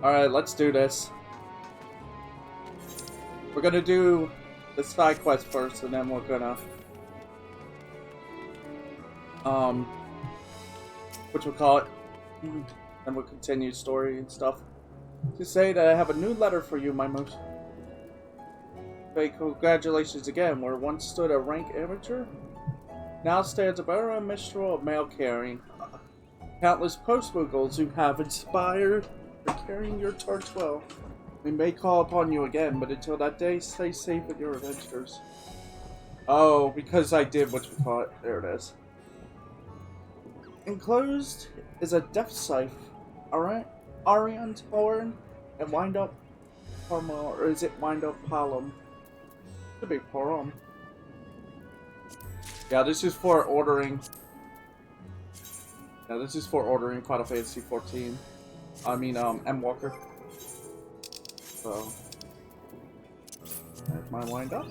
Alright, let's do this. We're gonna do the side quest first, and then we're gonna what we'll call it, and we'll continue story and stuff. To say that I have a new letter for you, my most. Hey, congratulations again. Where once stood a rank amateur, now stands a better minstrel of mail carrying. Countless postmoogles who have inspired for carrying your torch well. We may call upon you again, but until that day, stay safe in your adventures. Oh, because I did what you call it. There it is. Enclosed is a death scythe. Alright? Arion's horn and wind up Palma, or is it wind up Palom? Could be Palom. Yeah, this is for ordering. Yeah, this is for ordering Final Fantasy XIV. I mean, M Walker. So, there's my wind up.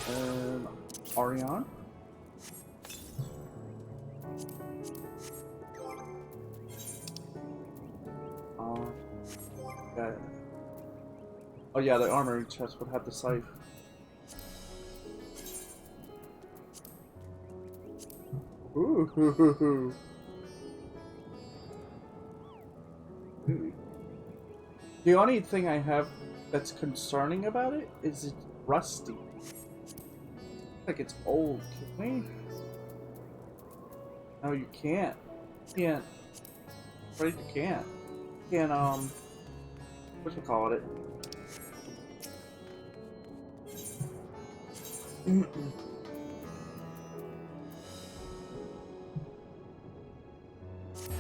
And Arion. Yeah. Oh yeah, the armory chest would have the scythe. Ooh, hoo, hoo, hoo. The only thing I have that's concerning about it is it's rusty. Like it's old. Can we? No, you can't. You can't. Right, you can't. You can't, what do you call it?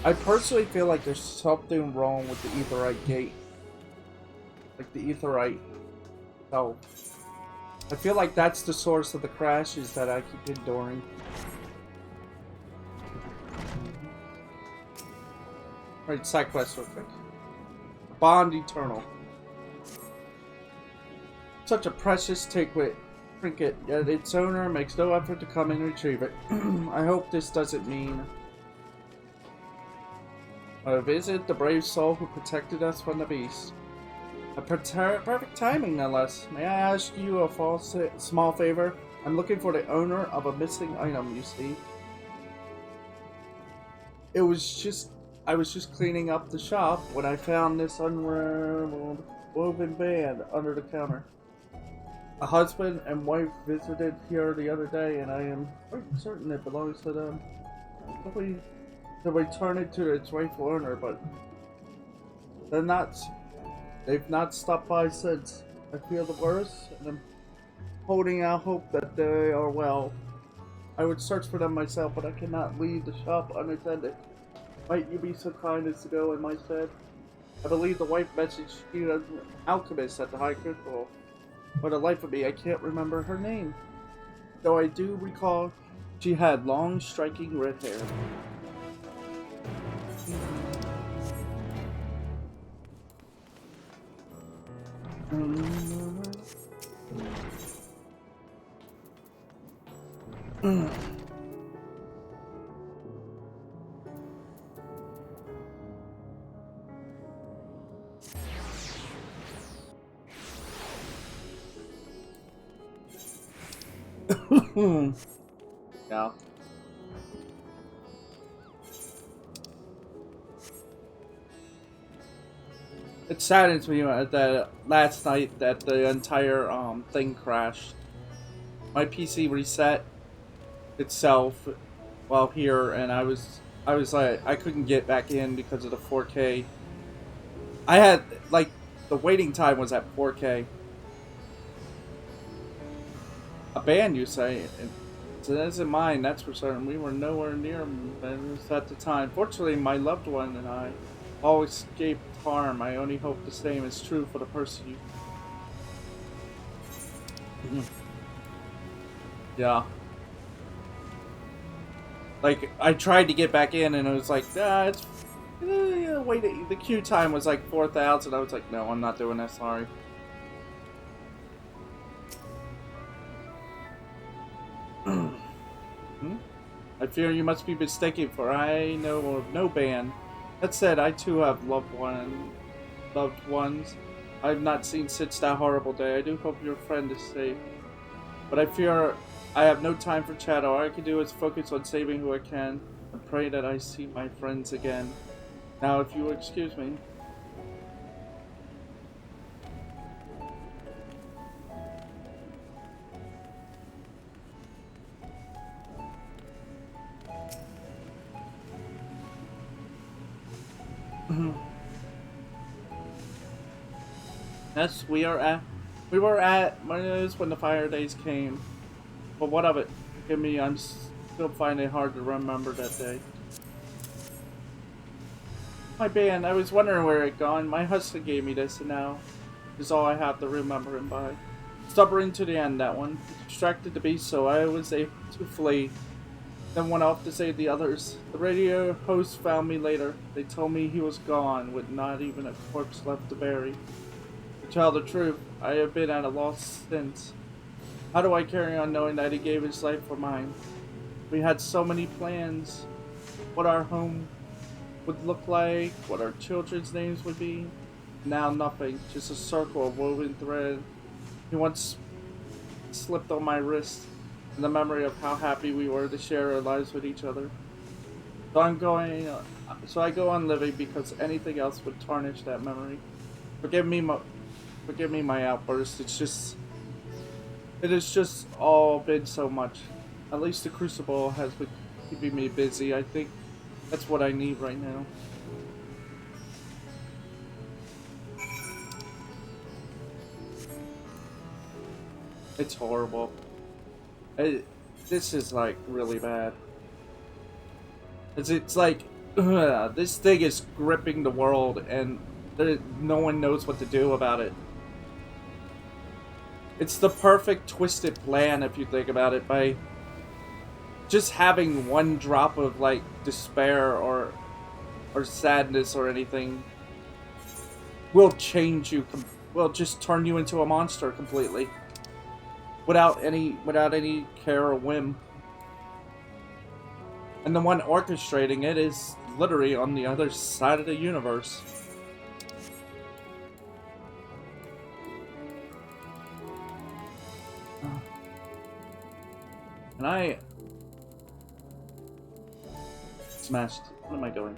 I personally feel like there's something wrong with the Aetherite gate. Like the Aetherite itself. I feel like that's the source of the crashes that I keep enduring. Alright, side quest real quick. Bond Eternal. Such a precious trinket, yet its owner makes no effort to come and retrieve it. I hope this doesn't mean a visit the brave soul who protected us from the beast. A perfect timing, no less. May I ask you a small favor? I'm looking for the owner of a missing item, you see. I was just cleaning up the shop when I found this unraveled woven band under the counter. A husband and wife visited here the other day, and I am quite certain it belongs to them. To return it to its rightful owner, but they've not stopped by since. I feel the worst, and I'm holding out hope that they are well. I would search for them myself, but I cannot leave the shop unattended. Might you be so kind as to go in my stead? I believe the wife messaged you as an alchemist at the High Crystal. For the life of me, I can't remember her name. Though I do recall she had long, striking red hair. Yeah. It saddens me that last night that the entire thing crashed. My PC reset itself while here, and I was like, I couldn't get back in because of the 4K. I had like the waiting time was at 4K. A band, you say? So that isn't mine, that's for certain. We were nowhere near them at the time. Fortunately, my loved one and I all escaped harm. I only hope the same is true for the person you... Yeah. Like, I tried to get back in and it was like, it's... wait, the queue time was like 4,000. I was like, no, I'm not doing that, sorry. I fear you must be mistaken, for I know of no band. That said, I too have loved one loved ones I have not seen since that horrible day. I do hope your friend is safe. But I fear I have no time for chat. All I can do is focus on saving who I can and pray that I see my friends again. Now, if you will excuse me. Yes, we were at Mario's when the fire days came. But what of it? Forgive me, I'm still finding it hard to remember that day. My band, I was wondering where it gone. My husband gave me this, and now is all I have to remember him by. Stubborn to the end, that one. Distracted to be so, I was able to flee. Then went off to save the others. The radio host found me later. They told me he was gone, with not even a corpse left to bury. To tell the truth, I have been at a loss since. How do I carry on knowing that he gave his life for mine? We had so many plans. What our home would look like, what our children's names would be. Now nothing, just a circle of woven thread. He once slipped on my wrist, and the memory of how happy we were to share our lives with each other. So I go on living because anything else would tarnish that memory. Forgive me my outburst. It has just all been so much. At least the Crucible has been keeping me busy. I think that's what I need right now. It's horrible. This is like really bad. It's like this thing is gripping the world, and no one knows what to do about it. It's the perfect twisted plan if you think about it. By just having one drop of like despair or sadness or anything will change you. Will just turn you into a monster completely. Without any care or whim. And the one orchestrating it is literally on the other side of the universe. And I smashed. What am I doing?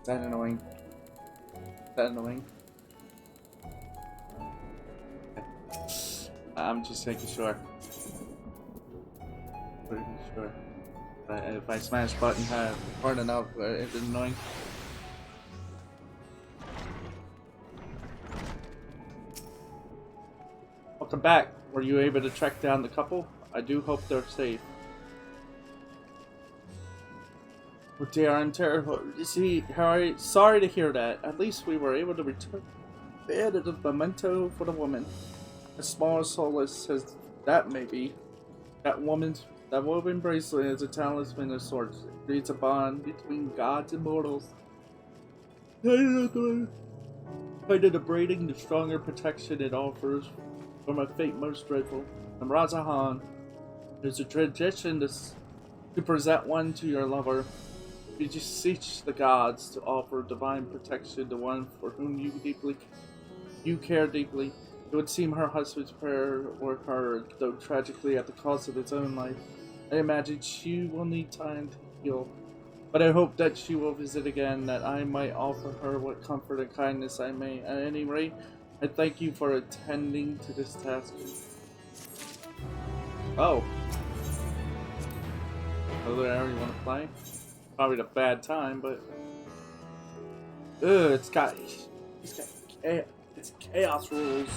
Is that annoying? Is that annoying? I'm just making sure. Pretty sure. If I smash button hard enough, it's annoying. Welcome back. Were you able to track down the couple? I do hope they're safe. Oh dear, I'm terrible. You see, Harry, sorry to hear that. At least we were able to return the memento for the woman. As small as solace as that may be, that woven bracelet is a talisman of sorts. It creates a bond between gods and mortals. Kind of the braiding, the stronger protection it offers from a fate most dreadful. And Razahan, there's a tradition to present one to your lover. You just beseech the gods to offer divine protection to one for whom you care deeply. It would seem her husband's prayer were heard, though tragically at the cost of his own life. I imagine she will need time to heal, but I hope that she will visit again, that I might offer her what comfort and kindness I may. At any rate, I thank you for attending to this task. Oh. Another area you want to play? Probably a bad time, but... Ugh, it's got chaos rules.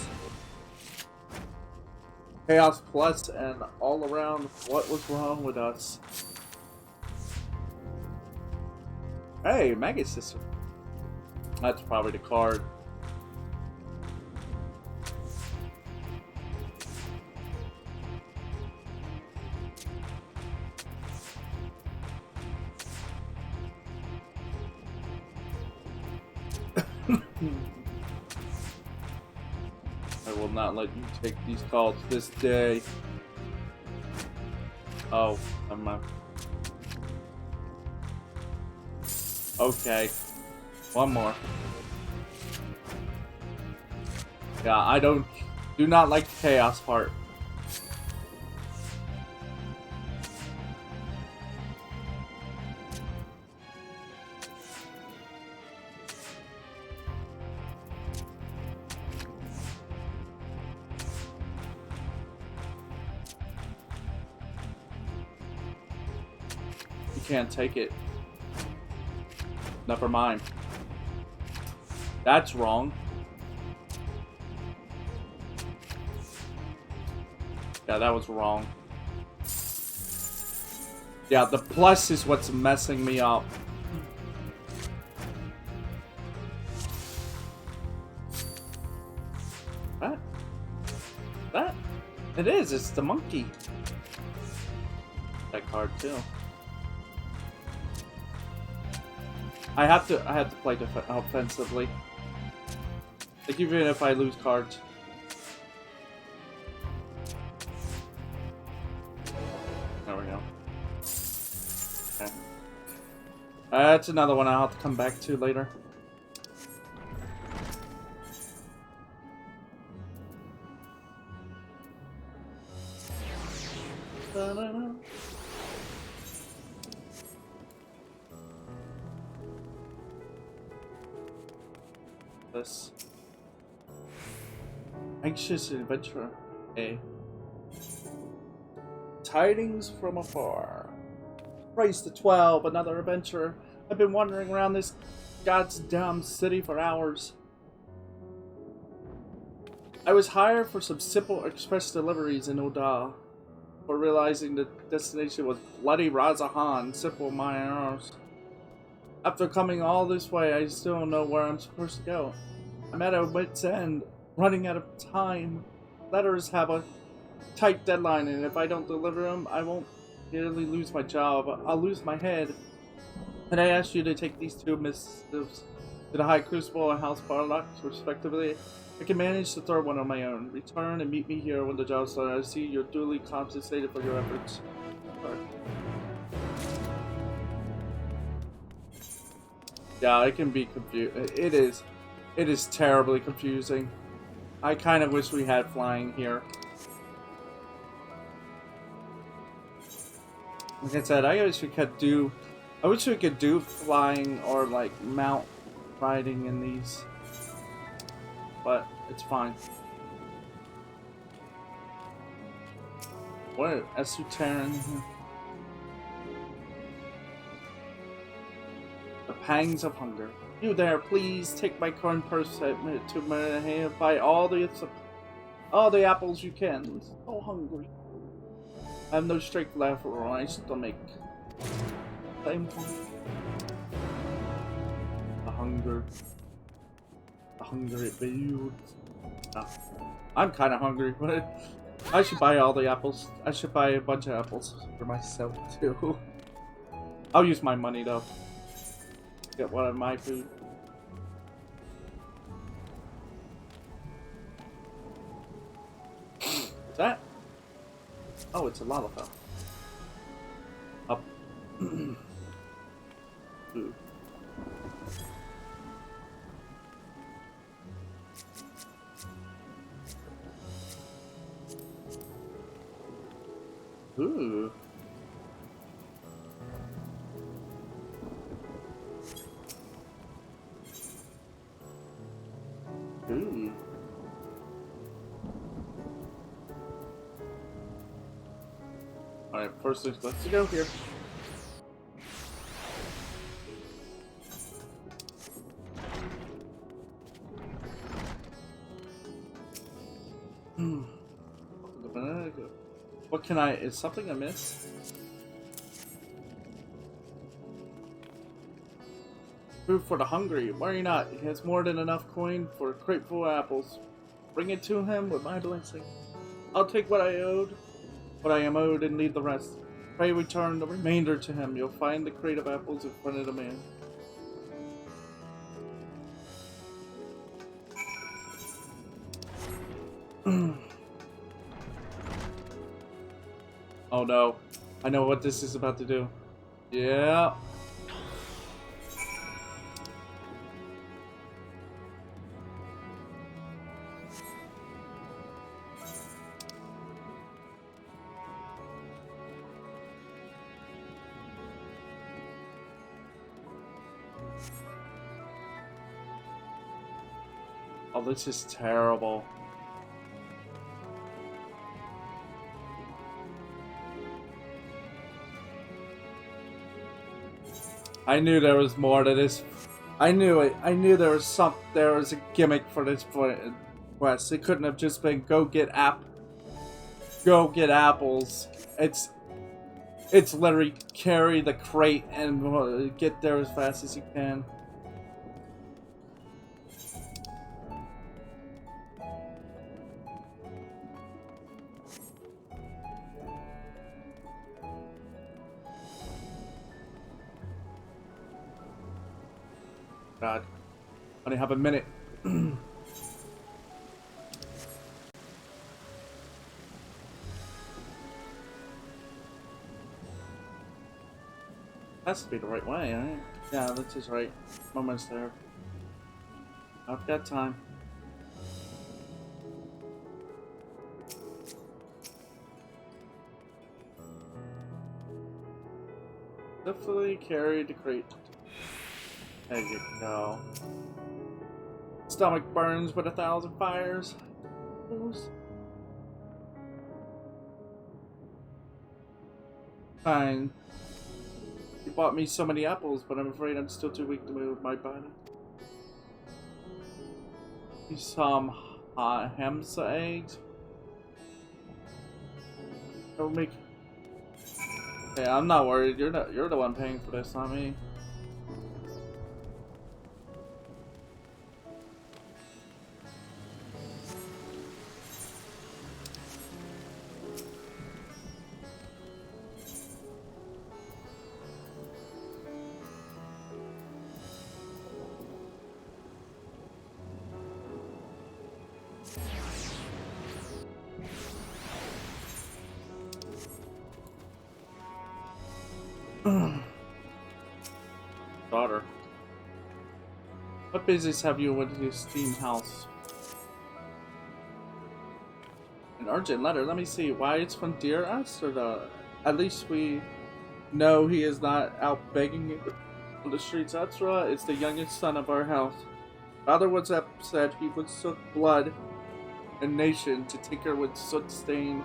Chaos plus and all around what was wrong with us. Hey, Maggot Sister. That's probably the card. I will not let you take these calls this day. Oh, I'm Okay. One more. Yeah, I do not like the chaos part. You can't take it. Never mind. That's wrong. Yeah, that was wrong. Yeah, the plus is what's messing me up. What? That? It is, it's the monkey. That card too. I have to play offensively. Like even if I lose cards. There we go. Okay. That's another one I'll have to come back to later. Da-da-da. This anxious adventurer. A tidings from afar. Race to 12, another adventurer. I've been wandering around this goddamn city for hours. I was hired for some simple express deliveries in Oda, for realizing the destination was bloody Razahan, simple miners. After coming all this way, I still don't know where I'm supposed to go. I'm at a wit's end, running out of time. Letters have a tight deadline, and if I don't deliver them, I won't nearly lose my job. I'll lose my head. And I ask you to take these two missives to the High Crucible and House Barlock, respectively. I can manage the third one on my own. Return and meet me here when the job's done. I see you're duly compensated for your efforts. Sorry. Yeah, it can be confusing. It is terribly confusing. I kind of wish we had flying here. Like I said, I wish we could do flying or like mount riding in these. But it's fine. What esoteric? The pangs of hunger. You there, please take my current purse to my hand. Buy all the apples you can. I'm so hungry. I have no strength left for my stomach. The hunger. The hunger it builds. I'm kind of hungry, but I should buy all the apples. I should buy a bunch of apples for myself too. I'll use my money though. Get one of my food. What's that? Oh, it's a Lalafell. Up. Food. Ooh. Ooh. Alright, first things let's go here. What can I... Is something amiss? Food for the hungry. Worry not. He has more than enough coin for a crate full of apples. Bring it to him with my blessing. I'll take what I am owed, and leave the rest. Pray return the remainder to him. You'll find the crate of apples in front of the man. Oh no. I know what this is about to do. Yeah. Oh, this is terrible. I knew there was more to this. I knew it. I knew there was there was a gimmick for this quest. It couldn't have just been go get apples. It's literally carry the crate and get there as fast as you can. God, I only have a minute. Has to be the right way, right? Yeah, this is right. I'm almost there. I've got time. Definitely carry the crate. There you go. Stomach burns with 1,000 fires. Fine. You bought me so many apples, but I'm afraid I'm still too weak to move my body. Some hamster eggs. That'll make. Yeah, I'm not worried. You're the one paying for this, not me. Daughter. What business have you with your steam house? An urgent letter. Let me see. Why it's from Dear Us or the... At least we know he is not out begging on the streets. Atsura is the youngest son of our house. Father once said he would soak blood and nation to tinker with soot-stained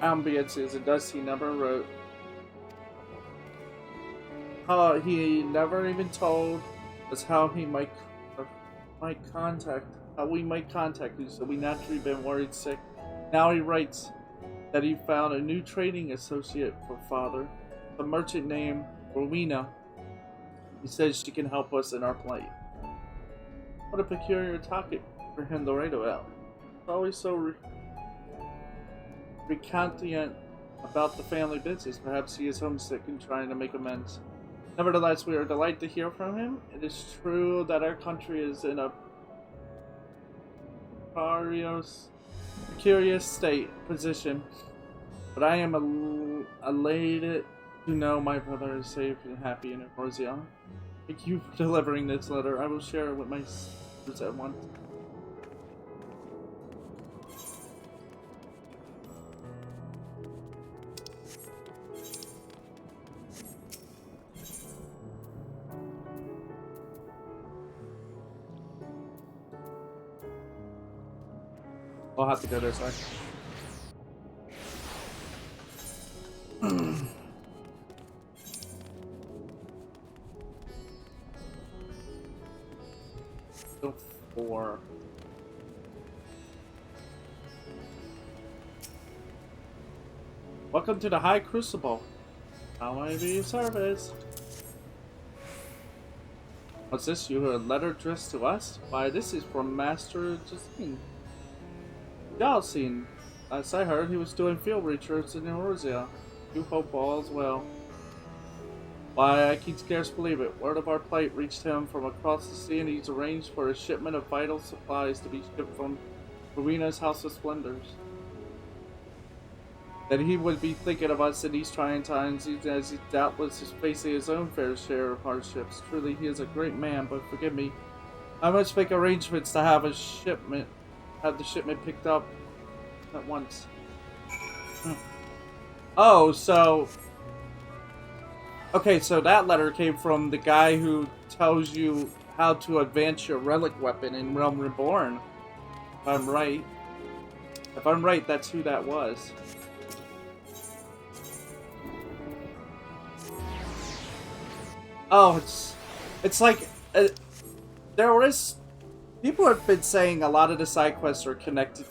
ambiances, and thus he never wrote. He never even told us how we might contact you, so we naturally been worried sick. Now he writes that he found a new trading associate for Father, a merchant named Rowena. He says she can help us in our plight. What a peculiar topic for him to write about. He's always so recantant about the family business. Perhaps he is homesick and trying to make amends. Nevertheless, we are delighted to hear from him. It is true that our country is in a precarious position, but I am elated to know my brother is safe and happy in Euphoria. Thank you for delivering this letter. I will share it with my sisters at once. I'll have to go this way. Go 4. Welcome to the High Crucible. How may I be of service? What's this? You a letter addressed to us? Why, this is from Master Justine. Yasin. As I heard, he was doing field research in Euphoria. You hope all is well. Why, I can scarce believe it. Word of our plight reached him from across the sea, and he's arranged for a shipment of vital supplies to be shipped from Rowena's House of Splendors. That he would be thinking of us in these trying times, as he doubtless is facing his own fair share of hardships. Truly, he is a great man, but forgive me. I must make arrangements to have the shipment picked up at once. Oh, so... Okay, so that letter came from the guy who tells you how to advance your relic weapon in Realm Reborn. If I'm right. If I'm right, that's who that was. Oh, it's like there is people have been saying a lot of the side quests are connected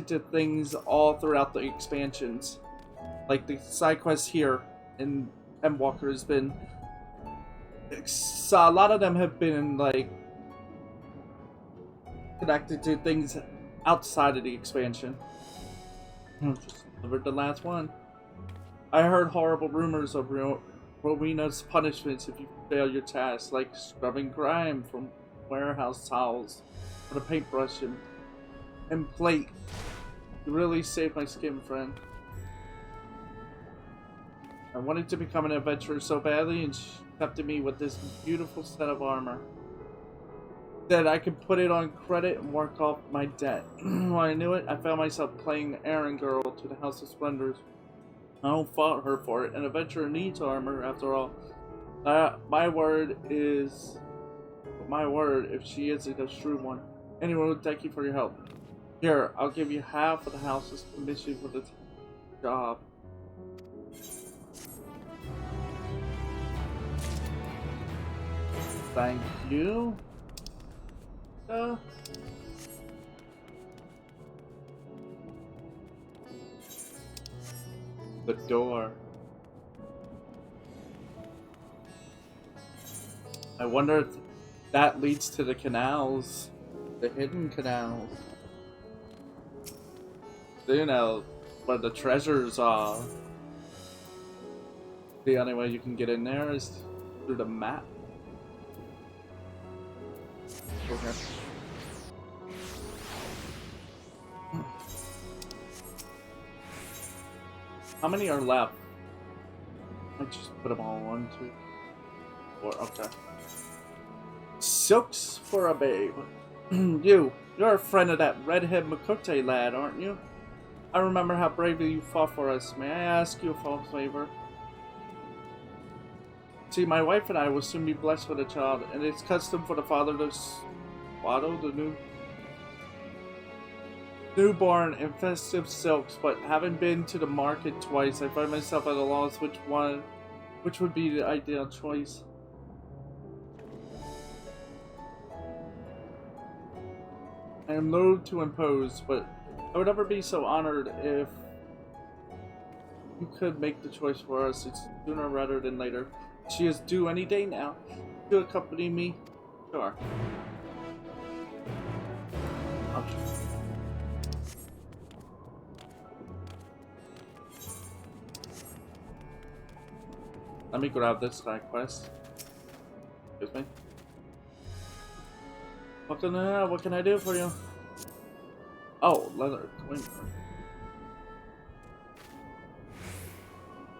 to things all throughout the expansions. Like the side quests here in Endwalker has been a lot of them have been like connected to things outside of the expansion. Just delivered the last one. I heard horrible rumors of Rowena's punishments if you fail your tasks, like scrubbing grime from warehouse towels with a paintbrush and plate. You really saved my skin, friend. I wanted to become an adventurer so badly, and she accepted me with this beautiful set of armor. That I could put it on credit and work off my debt. When I knew it, I found myself playing errand girl to the House of Splendors. I don't fault her for it. An adventurer needs armor, after all. My word, if she isn't a shrewd one. Anyway, thank you for your help. Here, I'll give you half of the house's commission for the job. Thank you. The door. I wonder if that leads to the canals. The hidden canals. You know, where the treasures are. The only way you can get in there is through the map. Okay. How many are left? I just put them all on, 2, 4, okay. Silks for a babe. You're a friend of that redhead Makote lad, aren't you? I remember how bravely you fought for us. May I ask you a favor? See, my wife and I will soon be blessed with a child, and it's custom for the father to swaddle the newborn in festive silks, but having been to the market twice, I find myself at a loss which would be the ideal choice. I am loath to impose, but I would never be so honored if you could make the choice for us. It's sooner rather than later. She is due any day now. To accompany me? Sure. Okay. Let me grab this side quest. Excuse me. What can I do for you? Oh, leather coin.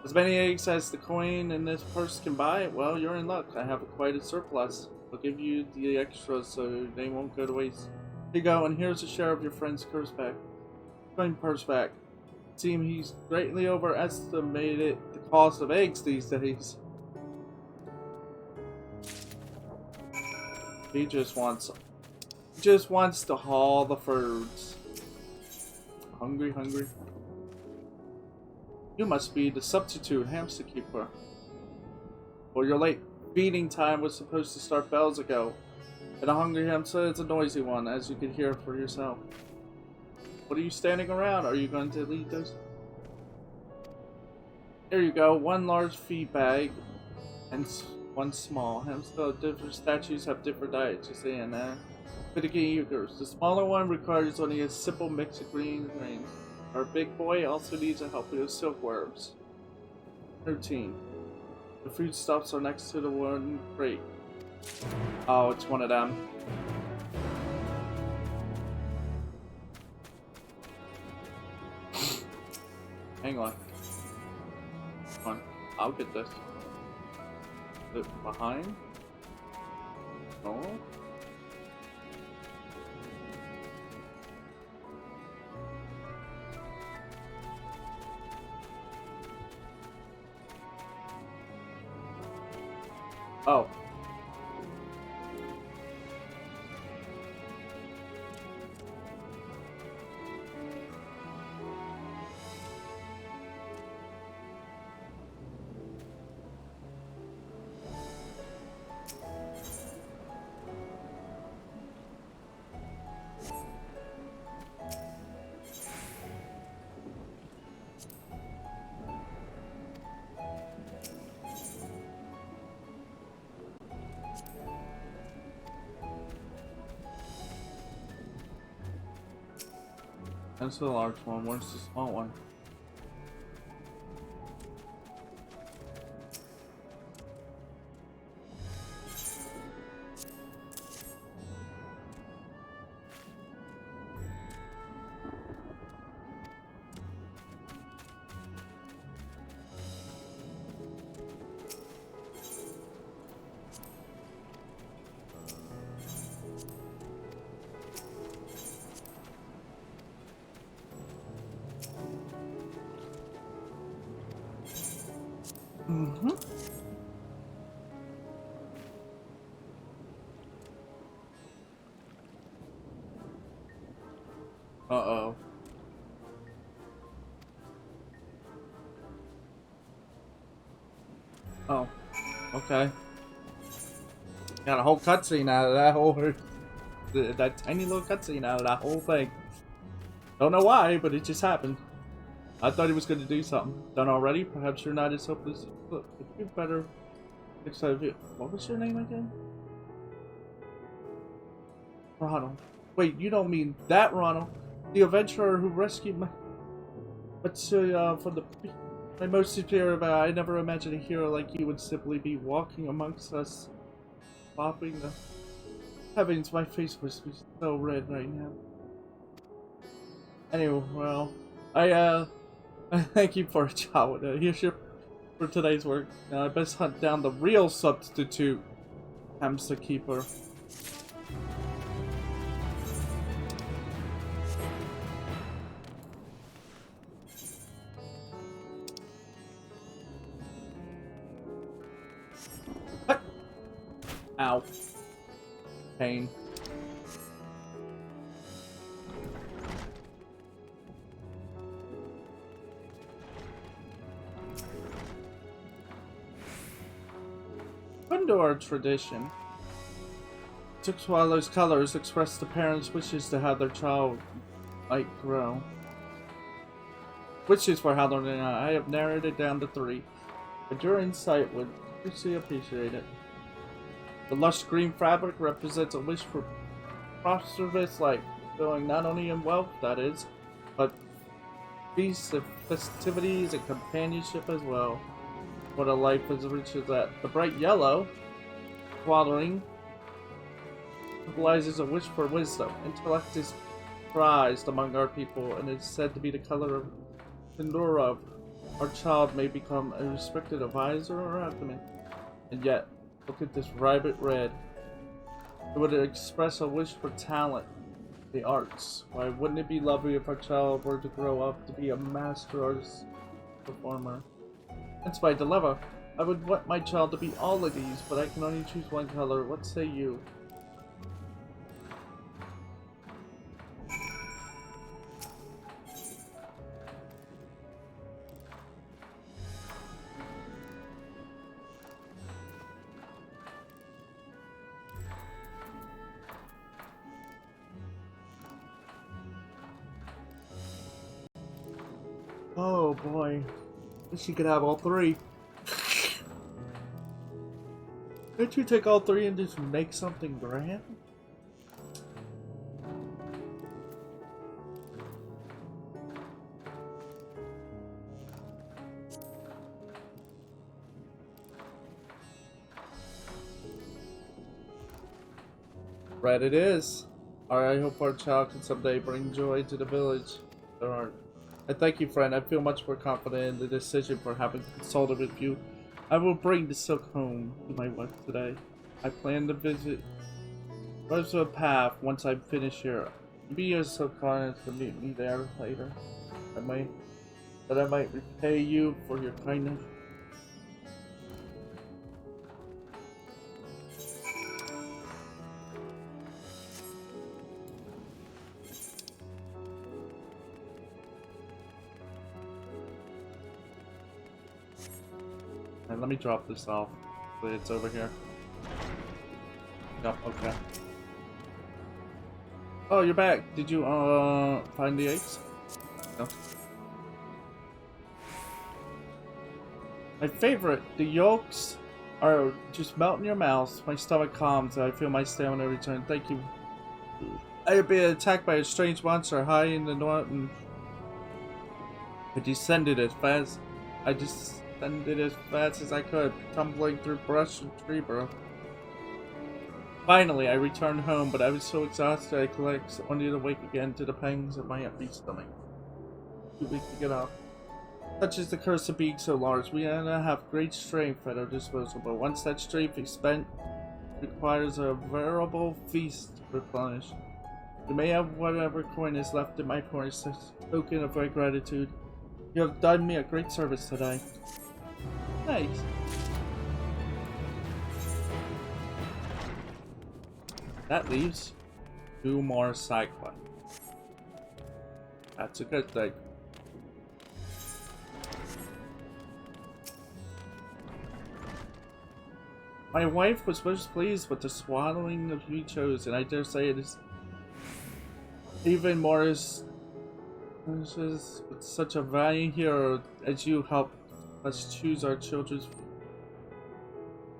As many eggs as the coin in this purse can buy, well, you're in luck. I have quite a surplus. I'll give you the extras so they won't go to waste. Here you go, and here's a share of your friend's purse back. Seems he's greatly overestimated the cost of eggs these days. He just wants to haul the furs. Hungry. You must be the substitute hamster keeper. Well, you're late. Feeding time was supposed to start bells ago. And a hungry hamster is a noisy one, as you can hear for yourself. What are you standing around? Are you going to lead us? Here you go. 1 large feed bag and 1 small. Hamster different statues have different diets, you see, and finicky eaters. The smaller one requires only a simple mix of green grains. Our big boy also needs a help with silkworms. 13. The foodstuffs are next to the one crate. Oh, it's one of them. Hang on. Come on. I'll get this. Is it behind? No? Oh. That's the large one. Where's the small one? Mm-hmm. Uh-oh. Oh. Okay. Got a whole cutscene out of that whole... that tiny little cutscene out of that whole thing. Don't know why, but it just happened. I thought he was going to do something. Done already? Perhaps you're not as hopeless. Look, if you better... What was your name again? Ronald. Wait, you don't mean that Ronald? The adventurer who rescued my... But from the... My most superior, but I never imagined a hero like you would simply be walking amongst us. Bopping the... Heavens, my face must be so red right now. Anyway, well... I thank you for a job. Here's your... For today's work. Now I best hunt down the real substitute hamster keeper. What? Ow. Pain. Into our tradition. Swallow's colors express the parents' wishes to have their child might grow. Wishes for Halloween. I have narrowed it down to 3, but your insight would hugely appreciate it. The lush green fabric represents a wish for prosperous life, filling not only in wealth, that is, but feasts and festivities and companionship as well. What a life as rich as that. The bright yellow, swaddling, symbolizes a wish for wisdom. Intellect is prized among our people and is said to be the color of Pandora. Our child may become a respected advisor or abdomen. And yet, look at this vibrant red. It would express a wish for talent, the arts. Why wouldn't it be lovely if our child were to grow up to be a master artist performer? That's my dilemma. I would want my child to be all of these, but I can only choose one color. What say you? Oh boy. Wish you could have all 3. Can't you take all 3 and just make something grand? Red it is. I hope our child can someday bring joy to the village. There aren't. I thank you, friend. I feel much more confident in the decision for having consulted with you. I will bring the silk home to my wife today. I plan to visit Rosewood Path once I'm finished here. Be as so kind as to meet me there later. I might repay you for your kindness. And let me drop this off. It's over here. Yep, okay. Oh, you're back. Did you, find the eggs? No. My favorite, the yolks are just melt in your mouth. My stomach calms. I feel my stamina return. Thank you. I have been attacked by a strange monster high in the north, and I descended as fast as I could, tumbling through brush and tree bro. Finally, I returned home, but I was so exhausted I collapsed, only to wake again to the pangs of my empty stomach. Too weak to get up. Such is the curse of being so large. We have great strength at our disposal, but once that strength is spent, it requires a veritable feast to replenish. You may have whatever coin is left in my purse as a token of my gratitude. You have done me a great service today. Thanks. That leaves 2 more side quests. That's a good thing. My wife was most pleased with the swallowing of you chose, and I dare say it is even more as with such a valiant hero as you helped us choose our children's.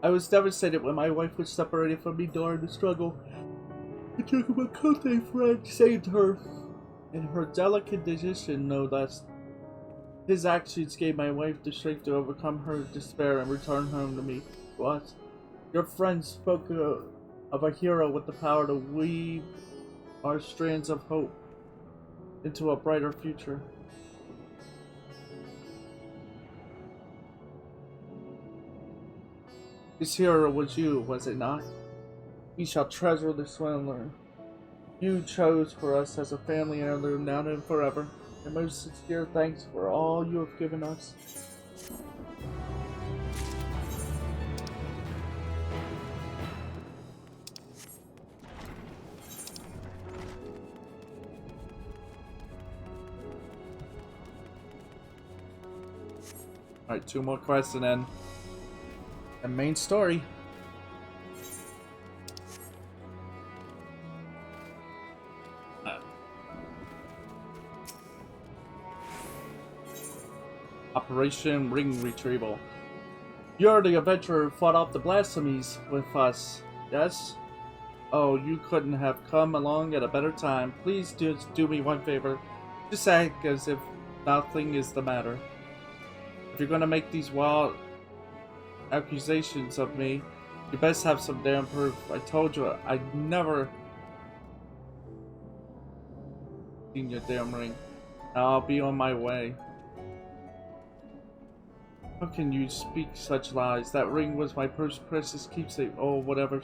I was devastated when my wife was separated from me during the struggle. I took my close friend, saved her, in her delicate condition, no less. His actions gave my wife the strength to overcome her despair and return home to me. What? Your friend spoke of a hero with the power to weave our strands of hope into a brighter future. This hero was you, was it not? We shall treasure the swindler you chose for us as a family heirloom now and forever. And most sincere thanks for all you have given us. Alright, 2 more quests and then the main story. Operation Ring Retrieval. You're the adventurer who fought off the blasphemies with us, yes? Oh, you couldn't have come along at a better time. Please just do me one favor. Just act as if nothing is the matter. If you're gonna make these wild accusations of me, you best have some damn proof. I told you I'd never seen your damn ring. Now I'll be on my way. How can you speak such lies? That ring was my precious keepsake. Oh, whatever.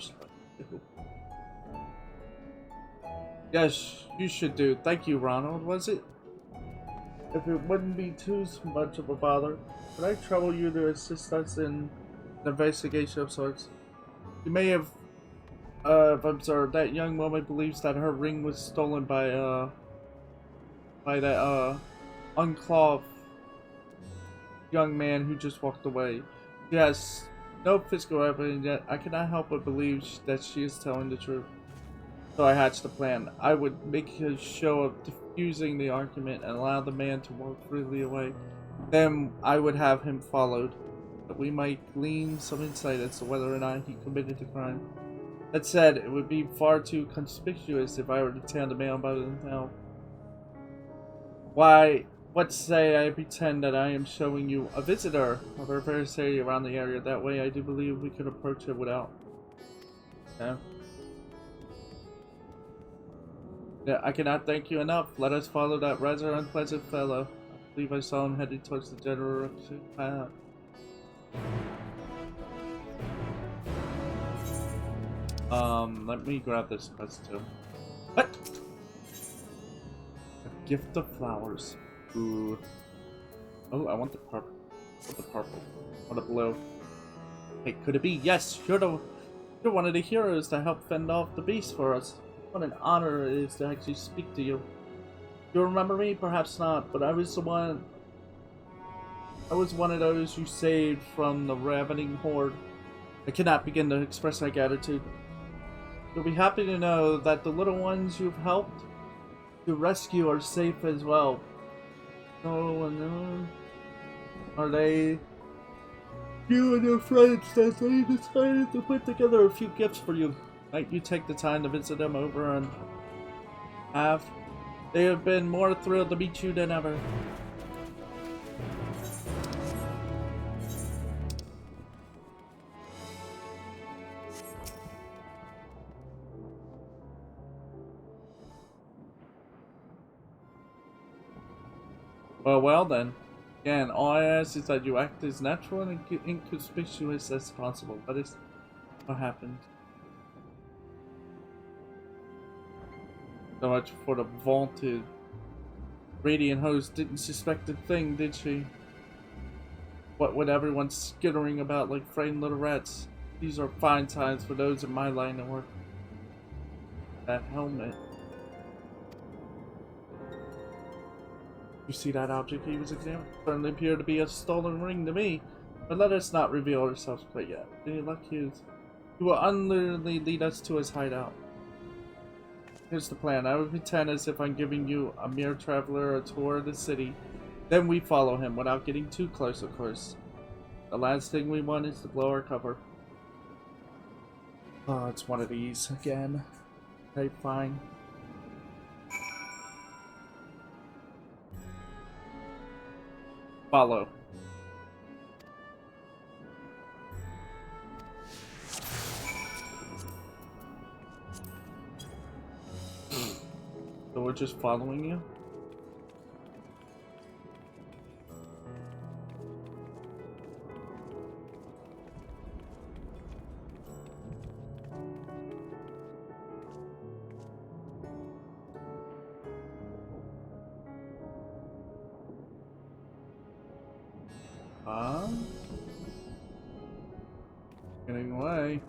Yes, you should do. Thank you, Ronald, was it? If it wouldn't be too much of a bother, would I trouble you to assist us in an investigation of sorts? You may have observed that young woman believes that her ring was stolen by that unclothed young man who just walked away. She has no physical evidence, yet I cannot help but believe that she is telling the truth. So I hatched a plan. I would make a show of diffusing the argument and allow the man to walk freely away. Then I would have him followed, that we might glean some insight as to whether or not he committed the crime. That said, it would be far too conspicuous if I were to tear the man by the tail. Why, let's say I pretend that I am showing you a visitor of our various area around the area. That way I do believe we could approach it without. Yeah, I cannot thank you enough. Let us follow that rather unpleasant fellow. I believe I saw him headed towards the general path. Let me grab this quest too. What? A gift of flowers. Ooh. Oh, I want the purple. I want the purple. I want the blue. Hey, could it be? Yes, you're one of the heroes that helped fend off the beast for us. What an honor it is to actually speak to you. You remember me? Perhaps not, but I was the one I was one of those you saved from the ravening horde. I cannot begin to express my gratitude. You'll be happy to know that the little ones you've helped to rescue are safe as well. Oh, no. Are they? You and your friends that they decided to put together a few gifts for you. Might you take the time to visit them over and have? They have been more thrilled to meet you than ever. Well then. Again, all I ask is that you act as natural and inconspicuous as possible. That is what happened. So much for the vaunted Radiant host didn't suspect a thing, did she? What would everyone skittering about like frightened little rats? These are fine times for those in my line of work. That helmet. You see that object he was examining? Certainly appeared to be a stolen ring to me. But let us not reveal ourselves quite yet. Any luck, he will unliterally lead us to his hideout. Here's the plan. I will pretend as if I'm giving you, a mere traveler, a tour of the city. Then we follow him, without getting too close, of course. The last thing we want is to blow our cover. Oh, it's one of these again. Okay, fine. Follow. So we're just following you? Getting away.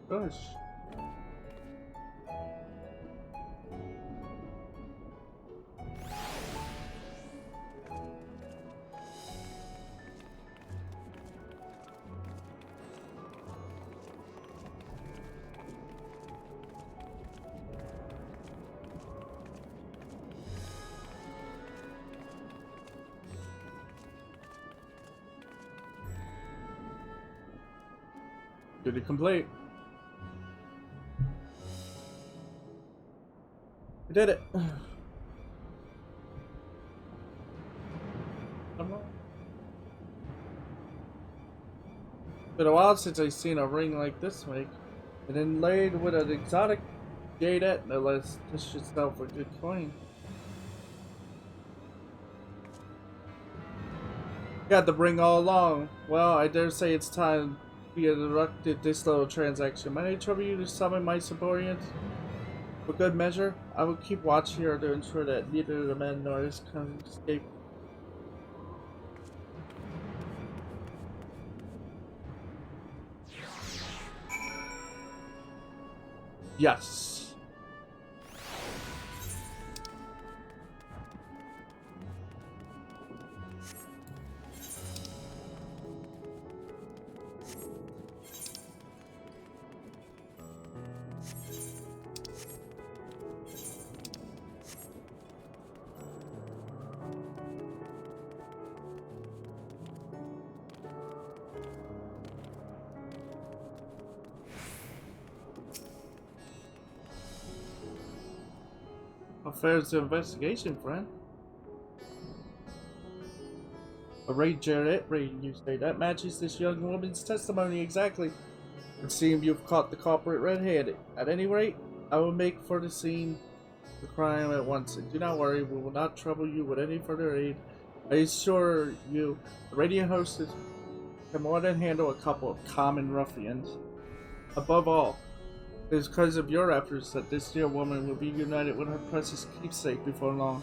Gosh. Duty complete. We did it. Come on. Been a while since I've seen a ring like this make. And inlaid with an exotic jadette, no less. This should sell for good coin. Got the ring all along. Well, I dare say it's time we interrupted this little transaction. Might I trouble you to summon my subordinates? For good measure, I will keep watch here to ensure that neither the men nor his can escape. Yes. Affairs to investigation, friend. A raid, Jared, raid, you say. That matches this young woman's testimony exactly. It seems you've caught the culprit red-handed. At any rate, I will make for the scene of the crime at once. And do not worry, we will not trouble you with any further aid. I assure you, the radio hostess can more than handle a couple of common ruffians. Above all, it is because of your efforts that this dear woman will be united with her precious keepsake before long.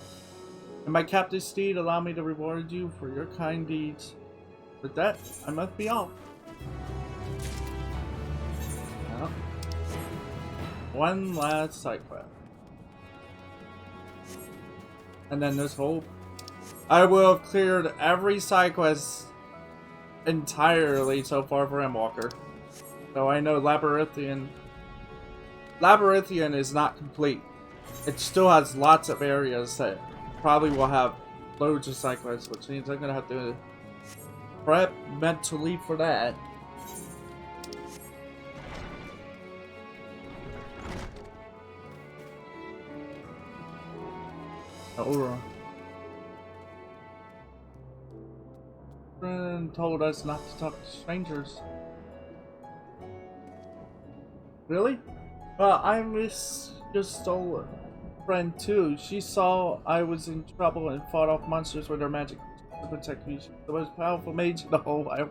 And my captive steed, allow me to reward you for your kind deeds. With that, I must be off. Well, one last side quest. And then this whole... I will have cleared every side quest entirely so far for Endwalker. So I know Labyrinthian is not complete. It still has lots of areas that probably will have loads of side quests, which means I'm gonna have to prep mentally for that. Aura. Friend told us not to talk to strangers. Really? Well, I miss your stolen friend too. She saw I was in trouble and fought off monsters with her magic to protect me. She's the most powerful mage in the whole world.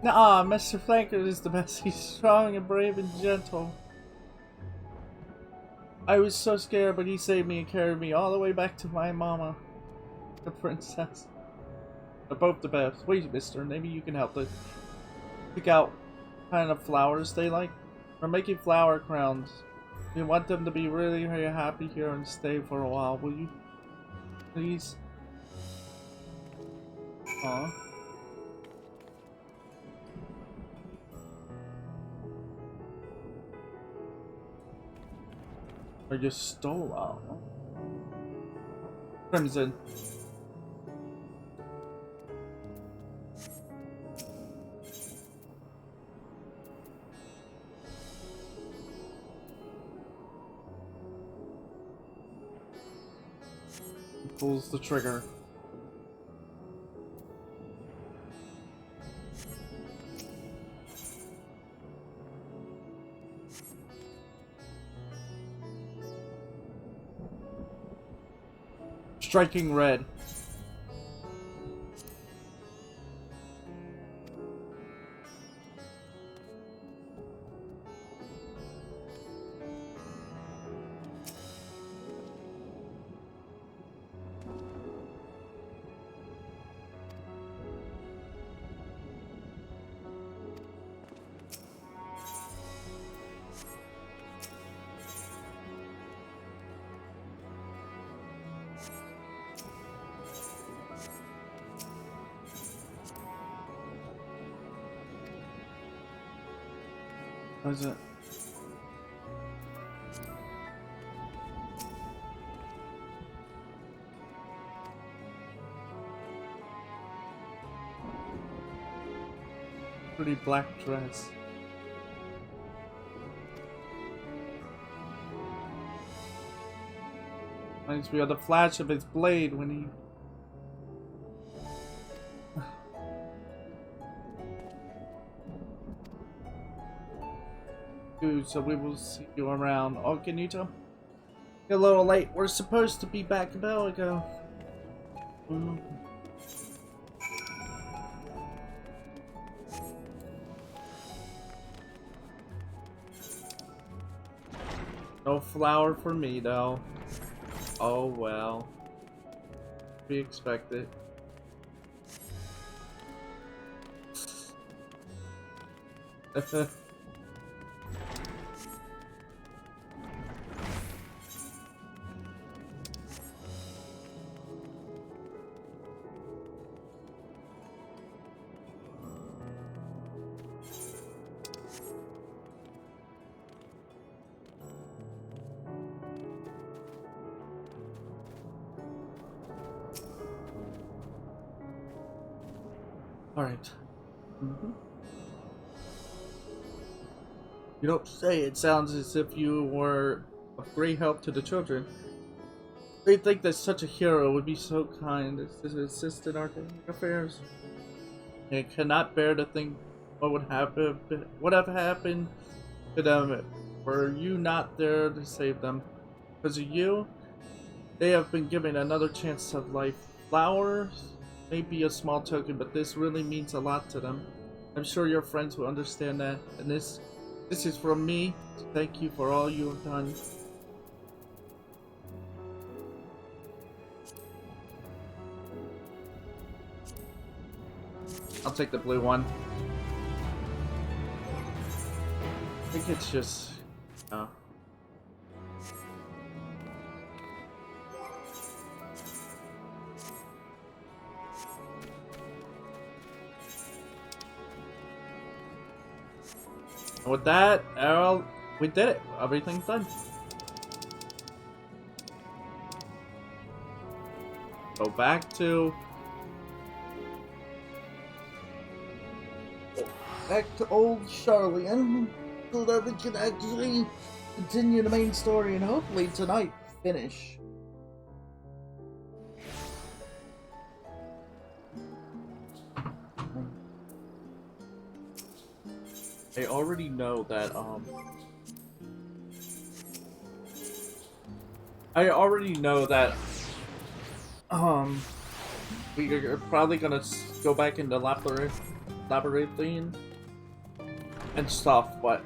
Nah, Mr. Flanker is the best. He's strong and brave and gentle. I was so scared, but he saved me and carried me all the way back to my mama, the princess. They're both the best. Wait, mister, maybe you can help us pick out what kind of flowers they like. We're making flower crowns. We want them to be really, really happy here and stay for a while. Will you? Please? Aw. I just stole out. Crimson. Pulls the trigger. Striking red. What is it? Pretty black dress. Reminds me of the flash of his blade when he... Dude, so we will see you around. Oh, can you tell? You're a little late. We're supposed to be back a bell ago. No flower for me, though. Oh, well. We expect it. Alright. You don't say. It sounds as if you were of great help to the children. They think that such a hero would be so kind as to assist in our affairs. They cannot bear to think what would have happened to them were you not there to save them. Because of you, they have been given another chance of life. Flowers may be a small token, but this really means a lot to them. I'm sure your friends will understand that, and this is from me to thank you for all you have done. I'll take the blue one. I think it's just... With that, we did it. Everything's done. Go back to old Charlian so that we can actually continue the main story and hopefully tonight finish. I already know that we are probably gonna go back into labyrinthine and stuff, but